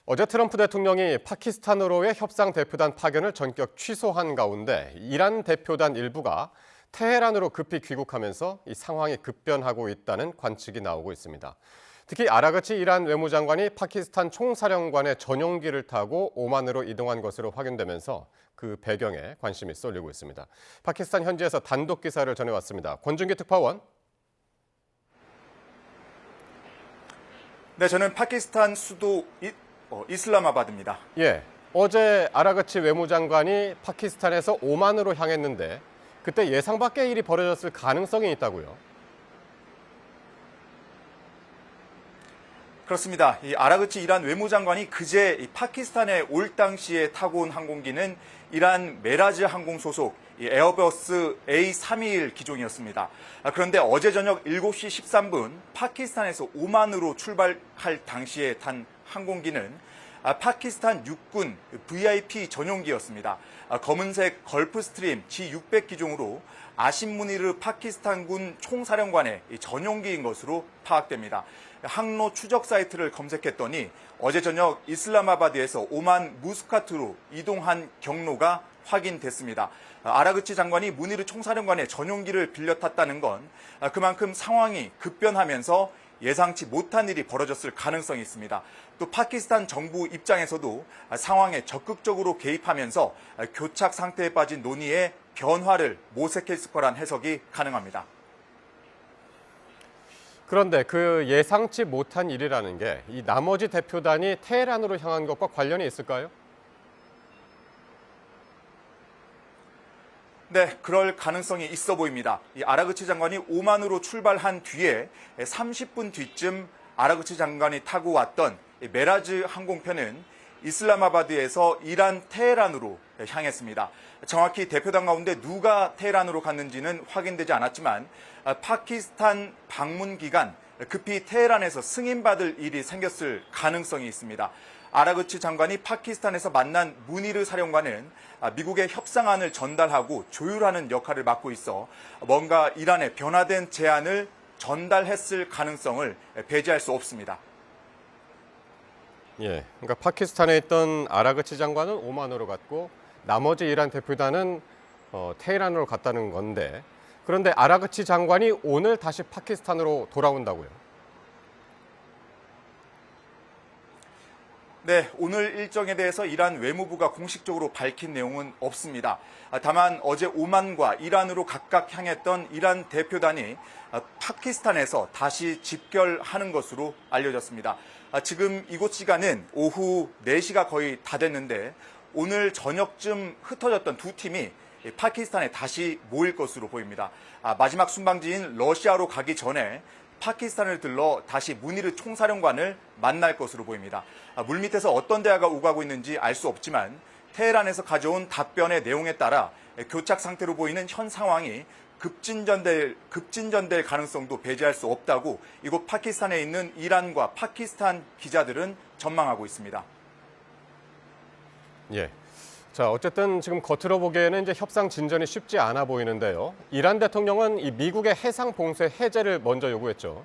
어제 트럼프 대통령이 파키스탄으로의 협상 대표단 파견을 전격 취소한 가운데 이란 대표단 일부가 테헤란으로 급히 귀국하면서 이 상황이 급변하고 있다는 관측이 나오고 있습니다. 특히 아라그치 이란 외무장관이 파키스탄 총사령관의 전용기를 타고 오만으로 이동한 것으로 확인되면서 그 배경에 관심이 쏠리고 있습니다. 파키스탄 현지에서 단독 기사를 전해왔습니다. 권준기 특파원. 네, 저는 파키스탄 수도 이슬라마바드입니다. 예, 어제 아라그치 외무장관이 파키스탄에서 오만으로 향했는데 그때 예상 밖의 일이 벌어졌을 가능성이 있다고요? 그렇습니다. 이 아라그치 이란 외무장관이 그제 이 파키스탄에 올 당시에 타고 온 항공기는 이란 메라즈 항공 소속 에어버스 A321 기종이었습니다. 그런데 어제 저녁 7시 13분 파키스탄에서 오만으로 출발할 당시에 탄 항공기는 파키스탄 육군 VIP 전용기였습니다. 검은색 걸프스트림 G600 기종으로 아심 무니르 파키스탄군 총사령관의 전용기인 것으로 파악됩니다. 항로 추적 사이트를 검색했더니 어제 저녁 이슬라마바드에서 오만 무스카트로 이동한 경로가 확인됐습니다. 아라그치 장관이 무니르 총사령관의 전용기를 빌려 탔다는 건 그만큼 상황이 급변하면서 예상치 못한 일이 벌어졌을 가능성이 있습니다. 또 파키스탄 정부 입장에서도 상황에 적극적으로 개입하면서 교착 상태에 빠진 논의에 변화를 모색했을 거란 해석이 가능합니다. 그런데 그 예상치 못한 일이라는 게 이 나머지 대표단이 테헤란으로 향한 것과 관련이 있을까요? 네, 그럴 가능성이 있어 보입니다. 이 아라그치 장관이 오만으로 출발한 뒤에 30분 뒤쯤 아라그치 장관이 타고 왔던 메라즈 항공편은 이슬라마바드에서 이란 테헤란으로 향했습니다. 정확히 대표단 가운데 누가 테헤란으로 갔는지는 확인되지 않았지만 파키스탄 방문 기간 급히 테헤란에서 승인받을 일이 생겼을 가능성이 있습니다. 아라그치 장관이 파키스탄에서 만난 무니르 사령관은 미국의 협상안을 전달하고 조율하는 역할을 맡고 있어 뭔가 이란의 변화된 제안을 전달했을 가능성을 배제할 수 없습니다. 예, 그러니까 파키스탄에 있던 아라그치 장관은 오만으로 갔고 나머지 이란 대표단은 테헤란으로 갔다는 건데 그런데 아라그치 장관이 오늘 다시 파키스탄으로 돌아온다고요? 네, 오늘 일정에 대해서 이란 외무부가 공식적으로 밝힌 내용은 없습니다. 다만 어제 오만과 이란으로 각각 향했던 이란 대표단이 파키스탄에서 다시 집결하는 것으로 알려졌습니다. 지금 이곳 시간은 오후 4시가 거의 다 됐는데 오늘 저녁쯤 흩어졌던 두 팀이 파키스탄에 다시 모일 것으로 보입니다. 마지막 순방지인 러시아로 가기 전에 파키스탄을 들러 다시 무니르 총사령관을 만날 것으로 보입니다. 물밑에서 어떤 대화가 오가고 있는지 알 수 없지만 테헤란에서 가져온 답변의 내용에 따라 교착 상태로 보이는 현 상황이 급진전될 가능성도 배제할 수 없다고 이곳 파키스탄에 있는 이란과 파키스탄 기자들은 전망하고 있습니다. 예. 자, 어쨌든 지금 겉으로 보기에는 이제 협상 진전이 쉽지 않아 보이는데요. 이란 대통령은 이 미국의 해상 봉쇄 해제를 먼저 요구했죠.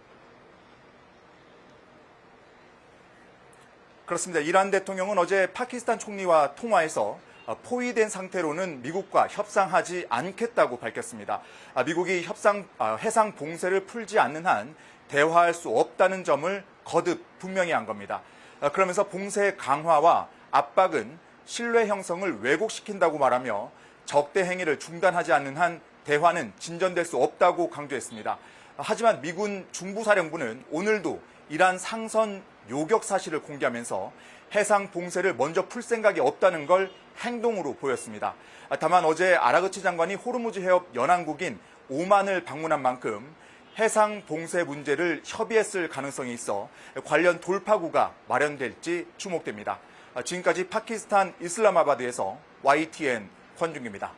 그렇습니다. 이란 대통령은 어제 파키스탄 총리와 통화에서 포위된 상태로는 미국과 협상하지 않겠다고 밝혔습니다. 미국이 해상 봉쇄를 풀지 않는 한 대화할 수 없다는 점을 거듭 분명히 한 겁니다. 그러면서 봉쇄 강화와 압박은 신뢰 형성을 왜곡시킨다고 말하며 적대 행위를 중단하지 않는 한 대화는 진전될 수 없다고 강조했습니다. 하지만 미군 중부사령부는 오늘도 이란 상선 요격 사실을 공개하면서 해상 봉쇄를 먼저 풀 생각이 없다는 걸 행동으로 보였습니다. 다만 어제 아라그치 장관이 호르무즈 해협 연안국인 오만을 방문한 만큼 해상 봉쇄 문제를 협의했을 가능성이 있어 관련 돌파구가 마련될지 주목됩니다. 지금까지 파키스탄 이슬라마바드에서 YTN 권준기입니다.